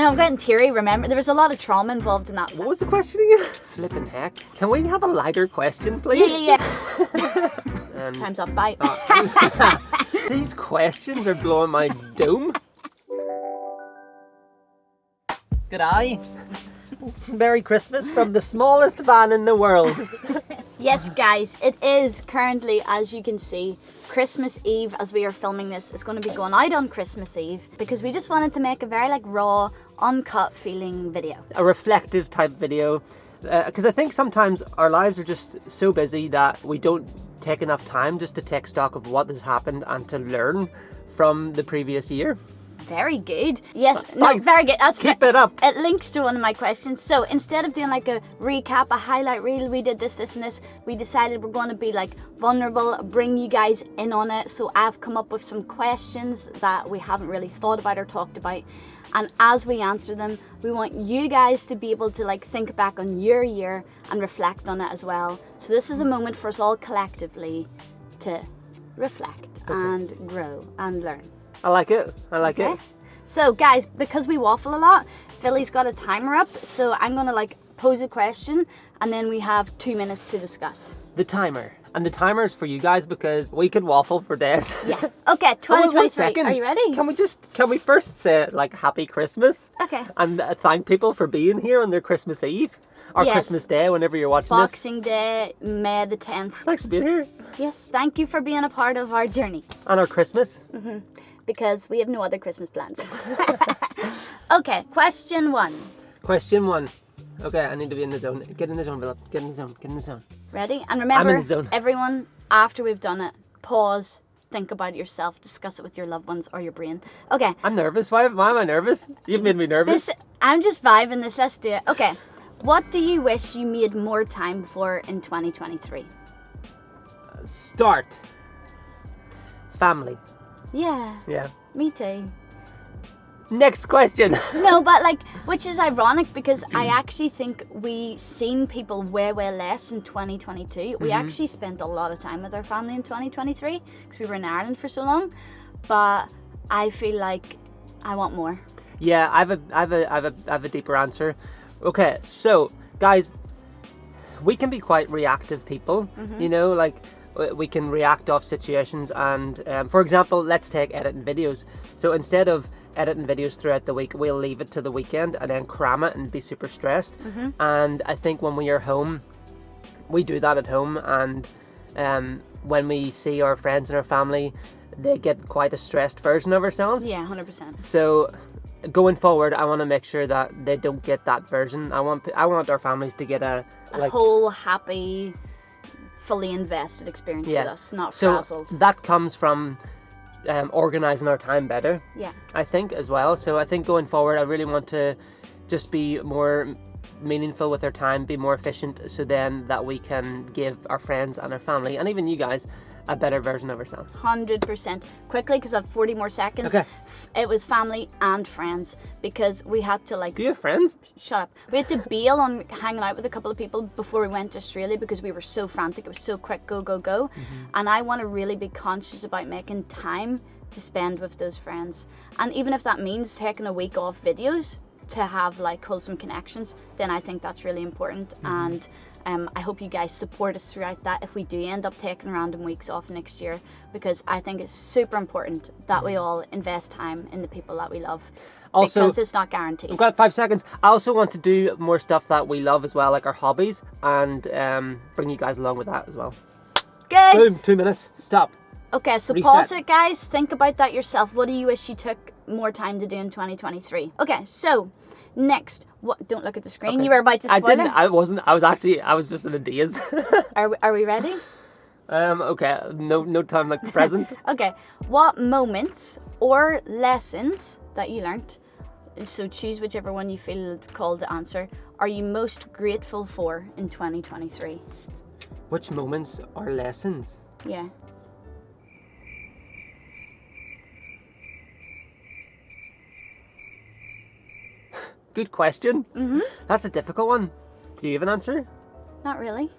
know, I'm getting teary. Remember, there was a lot of trauma involved in that. What was the question again? Flipping heck. Can we have a lighter question, please? Yeah. Time's up, bye. These questions are blowing my dome. G'day. Merry Christmas from the smallest van in the world. Yes, guys, it is currently, as you can see, Christmas Eve. As we are filming this, it's going to be going out on Christmas Eve because we just wanted to make a very raw, uncut feeling video. A reflective type video, because I think sometimes our lives are just so busy that we don't take enough time just to take stock of what has happened and to learn from the previous year. Very good. Yes, no, very good. That's Keep it up. It links to one of my questions. So instead of doing a recap, a highlight reel, we did this, and this, we decided we're going to be vulnerable, bring you guys in on it. So I've come up with some questions that we haven't really thought about or talked about. And as we answer them, we want you guys to be able to think back on your year and reflect on it as well. So this is a moment for us all collectively to reflect and grow and learn. I like it. I like it. So guys, because we waffle a lot, Philly's got a timer up. So I'm going to pose a question and then we have 2 minutes to discuss. The timer. And the timer is for you guys because we could waffle for days. Yeah. Okay, 2023. Are you ready? Can we first say Happy Christmas? Okay. And thank people for being here on their Christmas Eve. Or Christmas Day, whenever you're watching Boxing Day, May the 10th. Thanks for being here. Yes, thank you for being a part of our journey. And our Christmas. Mm-hmm. Because we have no other Christmas plans. Okay, question one. Question one. Okay, I need to be in the zone. Get in the zone, Philip. Get in the zone. Get in the zone. Ready? And remember, I'm in the zone. Everyone, after we've done it, pause, think about it yourself, discuss it with your loved ones or your brain. Okay. I'm nervous. Why am I nervous? You've made me nervous. I'm just vibing this. Let's do it. Okay. What do you wish you made more time for in 2023? Start. Family. Yeah. Yeah. Me too. Next question. No, but which is ironic because I actually think we seen people way less in 2022. We actually spent a lot of time with our family in 2023 because we were in Ireland for so long. But I feel like I want more. Yeah, I have a deeper answer. Okay, so guys, we can be quite reactive people. You know, we can react off situations, and for example, let's take editing videos. So instead of editing videos throughout the week, we'll leave it to the weekend and then cram it and be super stressed. And I think when we are home, we do that at home, and when we see our friends and our family, they get quite a stressed version of ourselves. Yeah, 100%. So going forward, I want to make sure that they don't get that version. I want our families to get a whole happy, fully invested experience with us, not frazzled. So that comes from organising our time better. Yeah. I think as well. So I think going forward, I really want to just be more meaningful with our time, be more efficient, so then that we can give our friends and our family and even you guys a better version of ourselves. 100%. Quickly, because I have 40 more seconds. Okay. It was family and friends because we had to Do you have friends? Shut up. We had to bail on hanging out with a couple of people before we went to Australia because we were so frantic. It was so quick, go. And I want to really be conscious about making time to spend with those friends. And even if that means taking a week off videos to have wholesome connections, then I think that's really important. And I hope you guys support us throughout that if we do end up taking random weeks off next year, because I think it's super important that we all invest time in the people that we love. Also, because it's not guaranteed. We've got 5 seconds. I also want to do more stuff that we love as well, like our hobbies, and bring you guys along with that as well. Good. Boom, 2 minutes. Stop. Okay, so Reset. pause it, guys. Think about that yourself. What do you wish you took more time to do in 2023? Okay, so next, what? Don't look at the screen. Okay. You were about to spoil it. I wasn't. I was just in a daze. Are we ready? Okay. No time like the present. Okay. What moments or lessons that you learnt, so choose whichever one you feel called to answer, are you most grateful for in 2023? Which moments or lessons? Yeah. Good question. That's a difficult one. Do you have an answer? Not really.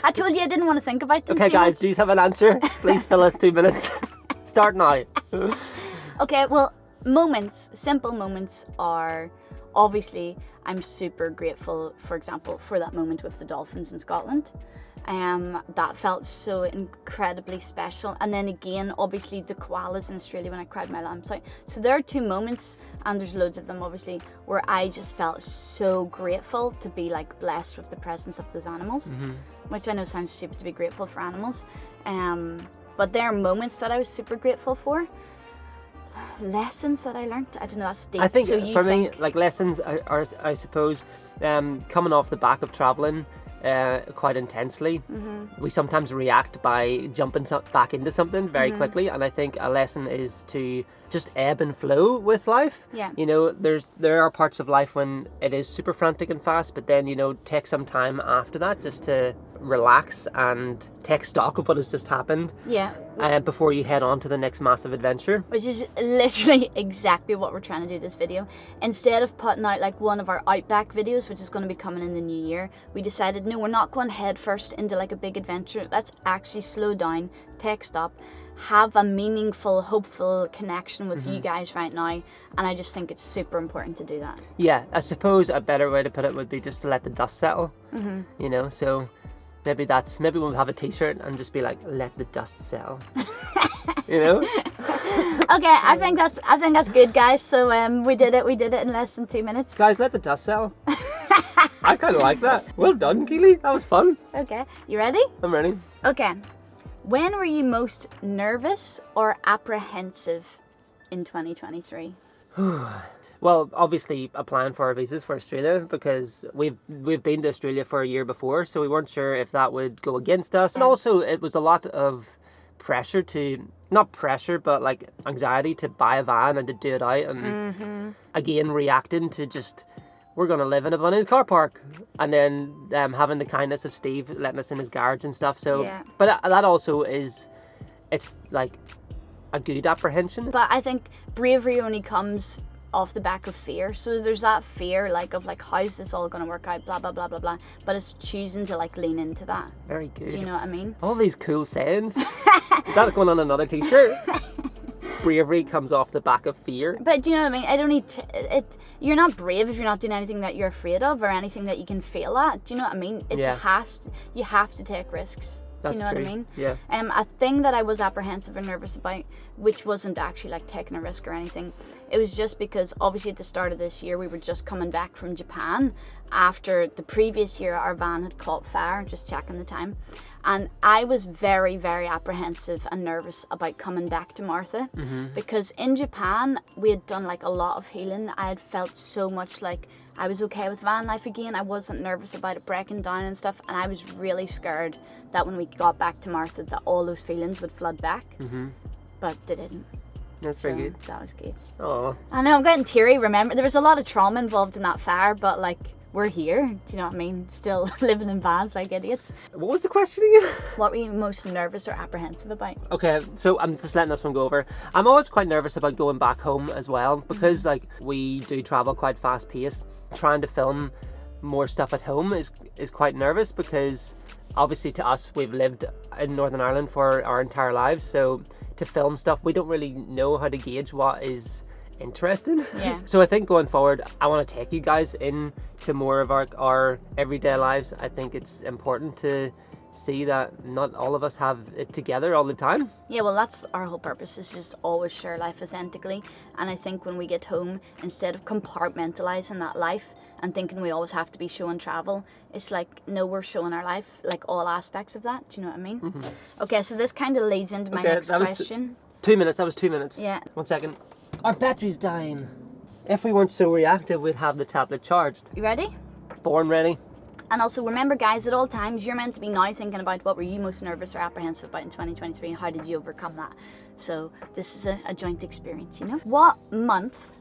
I told you I didn't want to think about them Okay, too guys, much. do you have an answer? Please fill us 2 minutes. Start now. Okay, well, simple moments are, obviously, I'm super grateful, for example, for that moment with the dolphins in Scotland. That felt so incredibly special. And then again, obviously, the koalas in Australia when I cried my lambs out. So there are 2 moments, and there's loads of them, obviously, where I just felt so grateful to be like blessed with the presence of those animals, which I know sounds stupid to be grateful for animals. But there are moments that I was super grateful for. Lessons that I learned, I don't know, that's deep. I think so you for me, like lessons are I suppose, coming off the back of traveling quite intensely, we sometimes react by jumping back into something very quickly, and I think a lesson is to just ebb and flow with life. Yeah. You know, there are parts of life when it is super frantic and fast, but then, you know, take some time after that just to relax and take stock of what has just happened. Yeah. Before you head on to the next massive adventure. Which is literally exactly what we're trying to do this video. Instead of putting out like one of our Outback videos, which is going to be coming in the new year, we decided, no, we're not going head first into like a big adventure. Let's actually slow down, take stock, have a meaningful, hopeful connection with you guys right now. And I just think it's super important to do that. Yeah, I suppose a better way to put it would be just to let the dust settle. You know, so maybe we'll have a t-shirt and just be like, let the dust settle. You know? Okay, I think that's good, guys. So we did it in less than 2 minutes. Guys, let the dust settle. I kind of like that. Well done, Keely. That was fun. Okay, you ready? I'm ready. Okay. When were you most nervous or apprehensive in 2023? Well, obviously applying for our visas for Australia, because we've been to Australia for a year before, so we weren't sure if that would go against us. And also it was a lot of pressure not pressure, but like anxiety to buy a van and to do it out, and again reacting to just, we're going to live in a abandoned car park, and then having the kindness of Steve letting us in his garage and stuff. So Yeah. But that also it's like a good apprehension. But I think bravery only comes off the back of fear. So there's that fear like of like, how's this all going to work out, blah blah blah blah blah, but it's choosing to like lean into that. Very good. Do you know what I mean? All these cool sayings. Is that going on another t-shirt? Bravery comes off the back of fear. But do you know what I mean? I don't need to, you're not brave if you're not doing anything that you're afraid of or anything that you can fail at. Do you know what I mean? You have to take risks. Do you know true. what I mean? Yeah. A thing that I was apprehensive and nervous about, which wasn't actually like taking a risk or anything, it was just because obviously at the start of this year we were just coming back from Japan after the previous year our van had caught fire, just checking the time. And I was very, very apprehensive and nervous about coming back to Martha, because in Japan we had done like a lot of healing. I had felt so much like I was okay with van life again. I wasn't nervous about it breaking down and stuff, and I was really scared that when we got back to Martha that all those feelings would flood back, but they didn't. That's So very good. that was good. Oh, I know, I'm getting teary. Remember, there was a lot of trauma involved in that fire, but like, we're here. Do you know what I mean? Still living in vans like idiots. what was the question again? What were you most nervous or apprehensive about? Okay, so I'm just letting this one go over. I'm always quite nervous about going back home as well, because like we do travel quite fast paced. Trying to film more stuff at home is quite nervous, because obviously to us, we've lived in Northern Ireland for our entire lives, so to film stuff we don't really know how to gauge what is interesting. Yeah. So I think going forward, I want to take you guys into more of our everyday lives. I think it's important to see that not all of us have it together all the time. Yeah, well, that's our whole purpose, is just always share life authentically. And I think when we get home, instead of compartmentalizing that life and thinking we always have to be showing travel, it's like, no, we're showing our life, like all aspects of that. Do you know what I mean? Okay, so this kind of leads into my next question. 2 minutes. That was 2 minutes. Yeah. 1 second. Our battery's dying. If we weren't so reactive, we'd have the tablet charged. You ready? Born ready. And also remember, guys, at all times you're meant to be now thinking about what were you most nervous or apprehensive about in 2023 and how did you overcome that. So this is a joint experience, you know. What month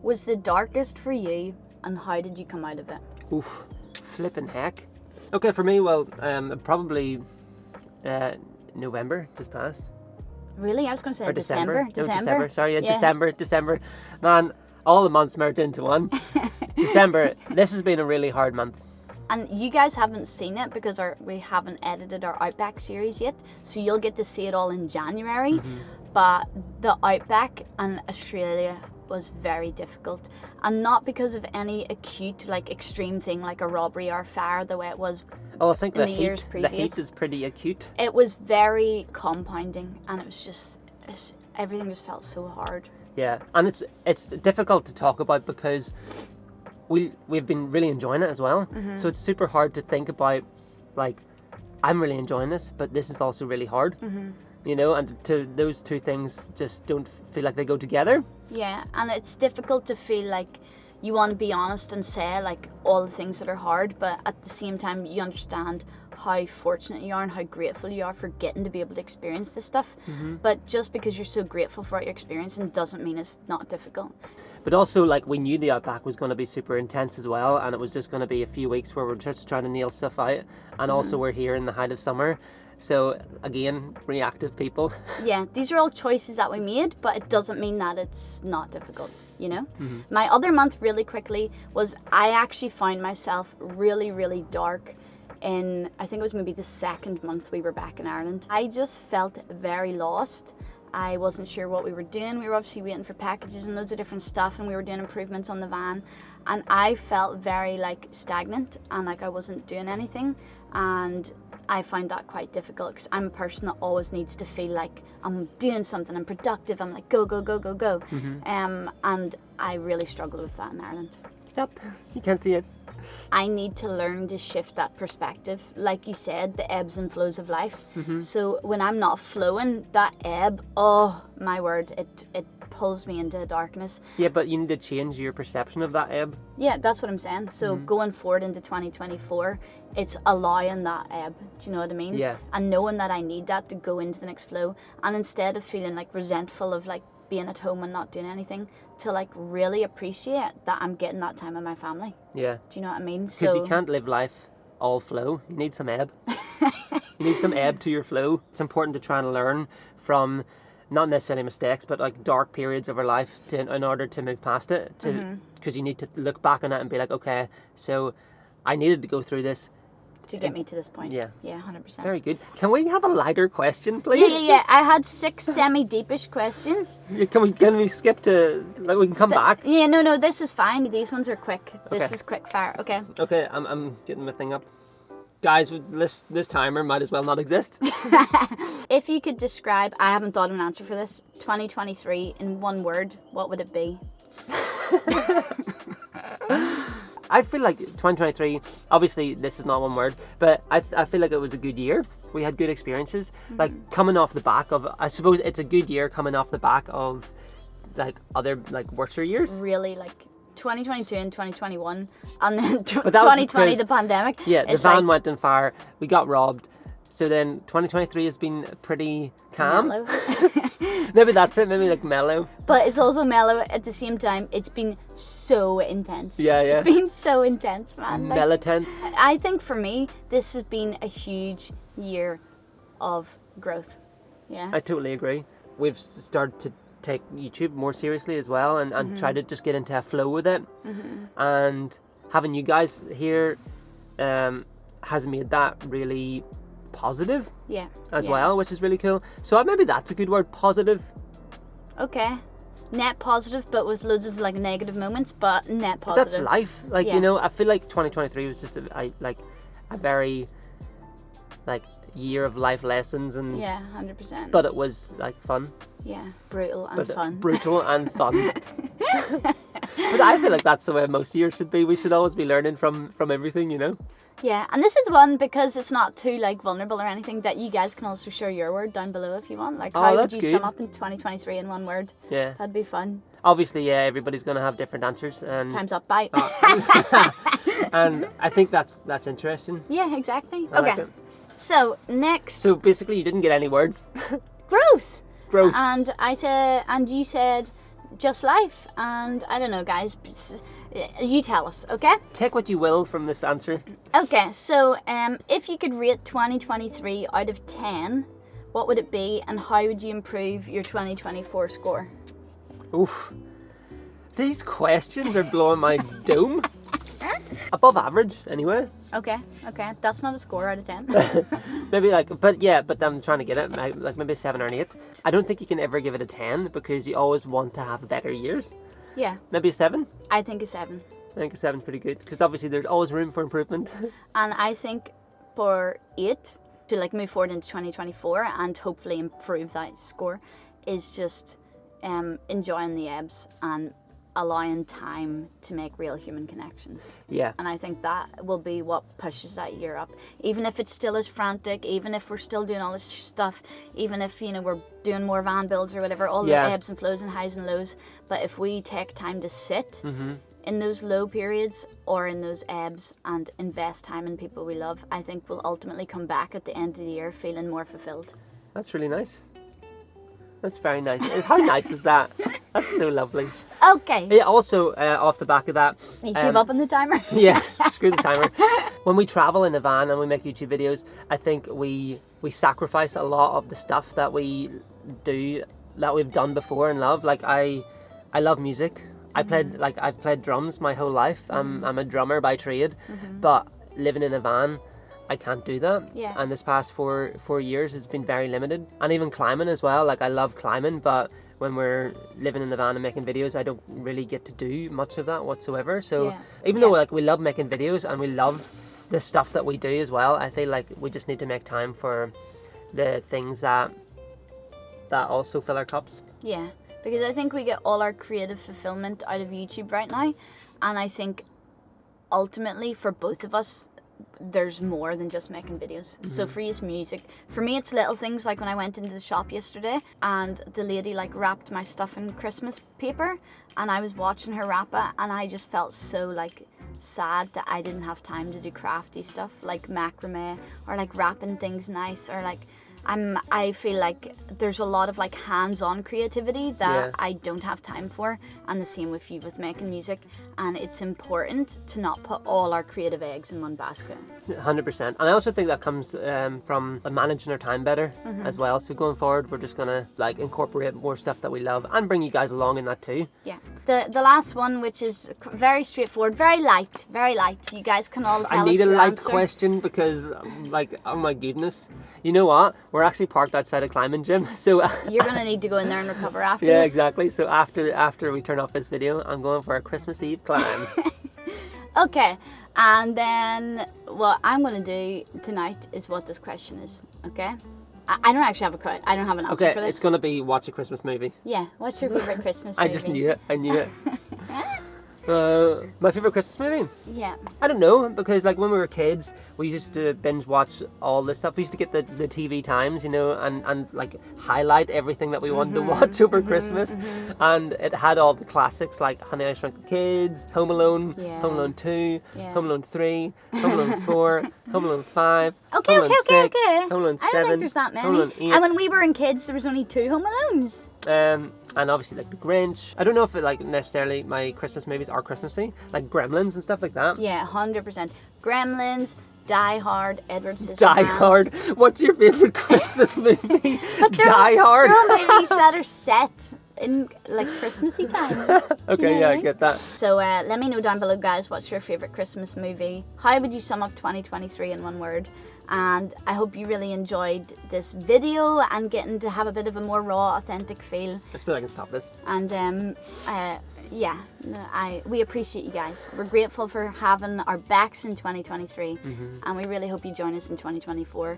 was the darkest for you and how did you come out of it? Oof, flipping heck. Okay, for me, well, probably November just passed. Really? I was going to say Or December. No, December. Sorry, yeah. December. Man, all the months merged into one. December. This has been a really hard month. And you guys haven't seen it because we haven't edited our Outback series yet, so you'll get to see it all in January. but the outback and Australia was very difficult, and not because of any acute, like, extreme thing like a robbery or a fire the way it was Oh, I think in the years previous. The heat is pretty acute. It was very compounding, and it was just, everything just felt so hard. Yeah, and it's difficult to talk about because we've been really enjoying it as well. So it's super hard to think about, like, I'm really enjoying this, but this is also really hard. You know, and to those two things just don't feel like they go together. Yeah, and it's difficult to feel like you want to be honest and say, like, all the things that are hard, but at the same time you understand how fortunate you are and how grateful you are for getting to be able to experience this stuff. But just because you're so grateful for what you're experiencing doesn't mean it's not difficult. But also, like, we knew the outback was going to be super intense as well, and it was just going to be a few weeks where we're just trying to nail stuff out, and also we're here in the height of summer. So again, reactive people. Yeah, these are all choices that we made, but it doesn't mean that it's not difficult, you know? My other month, really quickly, was I actually found myself really, really dark in, I think it was maybe the second month we were back in Ireland. I just felt very lost. I wasn't sure what we were doing. We were obviously waiting for packages and loads of different stuff, and we were doing improvements on the van. And I felt very, like, stagnant, and like I wasn't doing anything. And I find that quite difficult because I'm a person that always needs to feel like I'm doing something, I'm productive, I'm like, go, go, go, go, go. And I really struggled with that in Ireland. Stop. You can't see it. I need to learn to shift that perspective. Like you said, the ebbs and flows of life. So when I'm not flowing, that ebb, oh my word, it pulls me into darkness. Yeah, but you need to change your perception of that ebb. Yeah, that's what I'm saying. So going forward into 2024, it's allowing that ebb. Do you know what I mean? Yeah. And knowing that I need that to go into the next flow. And instead of feeling like resentful of like being at home and not doing anything, to like really appreciate that I'm getting that time with my family. Yeah. Do you know what I mean? Because you can't live life all flow. You need some ebb. You need some ebb to your flow. It's important to try and learn from not necessarily mistakes, but like dark periods of our life in order to move past it. Because you need to look back on it and be like, okay, so I needed to go through this to get me to this point. Yeah. Yeah, 100%. Very good. Can we have a lighter question, please? Yeah. I had 6 semi-deepish questions. Yeah, can we skip to, like, we can come back? Yeah, no, this is fine. These ones are quick. This Okay. is quick fire. Okay. Okay, I'm getting my thing up. Guys, this timer might as well not exist. If you could describe, I haven't thought of an answer for this, 2023 in one word, what would it be? I feel like 2023, obviously this is not one word, but I feel like it was a good year. We had good experiences. Like coming off the back of, I suppose it's a good year coming off the back of like other like worser years. Really, like 2022 and 2021, and then But that was 2020, because- the pandemic. Yeah, the It's van like went on fire, we got robbed. So then 2023 has been pretty calm. mellow. Maybe that's it, maybe like mellow. But it's also mellow at the same time. It's been so intense. Yeah. It's been so intense, man. Like, Melitense. I think for me, this has been a huge year of growth. Yeah. I totally agree. We've started to take YouTube more seriously as well and try to just get into a flow with it. And having you guys here has made that really positive as well, which is really cool. So maybe that's a good word, positive. Okay. Net positive, but with loads of like negative moments, but net positive. That's life. Like, you know, I feel like 2023 was just a very like year of life lessons and 100%. but it was like fun. Yeah, brutal and fun. Brutal and fun. But I feel like that's the way most years should be. We should always be learning from everything, you know. Yeah, and this is one because it's not too like vulnerable or anything that you guys can also share your word down below if you want. Like how would you sum up in 2023 in one word? Yeah. That'd be fun. Obviously, yeah, everybody's gonna have different answers and Time's up, bye. and I think that's interesting. Yeah, exactly. I like it. So next, So basically you didn't get any words. growth. Growth. And you said just life, and I don't know, guys. You tell us, okay? Take what you will from this answer. Okay, so if you could rate 2023 out of 10, what would it be, and how would you improve your 2024 score? Oof. These questions are blowing my dome. Above average, anyway. Okay, that's not a score out of 10. Maybe like, but I'm trying to get it, like maybe a 7 or an 8. I don't think you can ever give it a 10 because you always want to have better years. Yeah. Maybe a 7? I think a 7. I think a 7's pretty good because obviously there's always room for improvement. And I think for 8 to like move forward into 2024 and hopefully improve that score is just enjoying the ebbs and allowing time to make real human connections. Yeah. And I think that will be what pushes that year up. Even if it's still as frantic, even if we're still doing all this stuff, even if, you know, we're doing more van builds or whatever, all the ebbs and flows and highs and lows. But if we take time to sit in those low periods or in those ebbs and invest time in people we love, I think we'll ultimately come back at the end of the year feeling more fulfilled. That's really nice. That's very nice. How nice is that? That's so lovely. Okay. Yeah, also, off the back of that... You give up on the timer? Yeah, screw the timer. When we travel in a van and we make YouTube videos, I think we sacrifice a lot of the stuff that we do, that we've done before and love. Like, I love music. I've played drums my whole life. I'm a drummer by trade, but living in a van, I can't do that. Yeah. And this past four years has been very limited. And even climbing as well. Like, I love climbing, but when we're living in the van and making videos, I don't really get to do much of that whatsoever. So even though like we love making videos and we love the stuff that we do as well, I feel like we just need to make time for the things that also fill our cups. Yeah, because I think we get all our creative fulfillment out of YouTube right now. And I think ultimately for both of us, there's more than just making videos. So for you it's music. For me it's little things like when I went into the shop yesterday and the lady like wrapped my stuff in Christmas paper and I was watching her wrap it and I just felt so like sad that I didn't have time to do crafty stuff like macrame or like wrapping things nice or like I feel like there's a lot of like hands-on creativity that I don't have time for, and the same with you with making music, and it's important to not put all our creative eggs in one basket. 100%. And I also think that comes from managing our time better as well. So going forward, we're just gonna like incorporate more stuff that we love and bring you guys along in that too. Yeah. The last one, which is very straightforward, very light. You guys can all tell I need us a your light answer. question because like, oh my goodness. You know what? We're actually parked outside a climbing gym, so You're gonna need to go in there and recover after yeah, this. exactly. So after we turn off this video, I'm going for a Christmas Eve climb. Okay, and then what I'm gonna do tonight is what this question is. Okay, I don't actually have I don't have an answer for this. It's gonna be watch a Christmas movie. Yeah. What's your favorite Christmas movie? I just knew it. I knew it. My favorite Christmas movie? Yeah. I don't know, because like when we were kids, we used to binge watch all this stuff. We used to get the TV times, you know, and like highlight everything that we wanted to watch over Christmas. And it had all the classics like Honey, I Shrunk the Kids, Home Alone, Home Alone 2, Home Alone 3, Home Alone 4, Home Alone 5, Okay. Home Alone 6, Home Alone 7, I don't think there's that Home Alone many. 8. And when we were in kids, there was only 2 Home Alones. And obviously like The Grinch. I don't know if it like necessarily my Christmas movies are Christmassy, like Gremlins and stuff like that. Yeah, 100%. Gremlins, Die Hard, Edward Scissorhands. Die Hard. What's your favorite Christmas movie? Die Hard. They're all movies that are set in like Christmassy time. Okay, yeah, I get that. So let me know down below, guys, what's your favorite Christmas movie? How would you sum up 2023 in one word? And I hope you really enjoyed this video and getting to have a bit of a more raw, authentic feel. I suppose I can stop this. And we appreciate you guys. We're grateful for having our backs in 2023, and we really hope you join us in 2024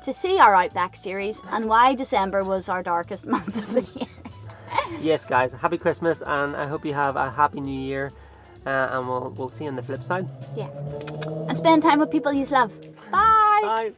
to see our Outback series and why December was our darkest month of the year. Yes, guys, happy Christmas, and I hope you have a happy New Year, and we'll see you on the flip side. Yeah, and spend time with people you love. Bye. Bye.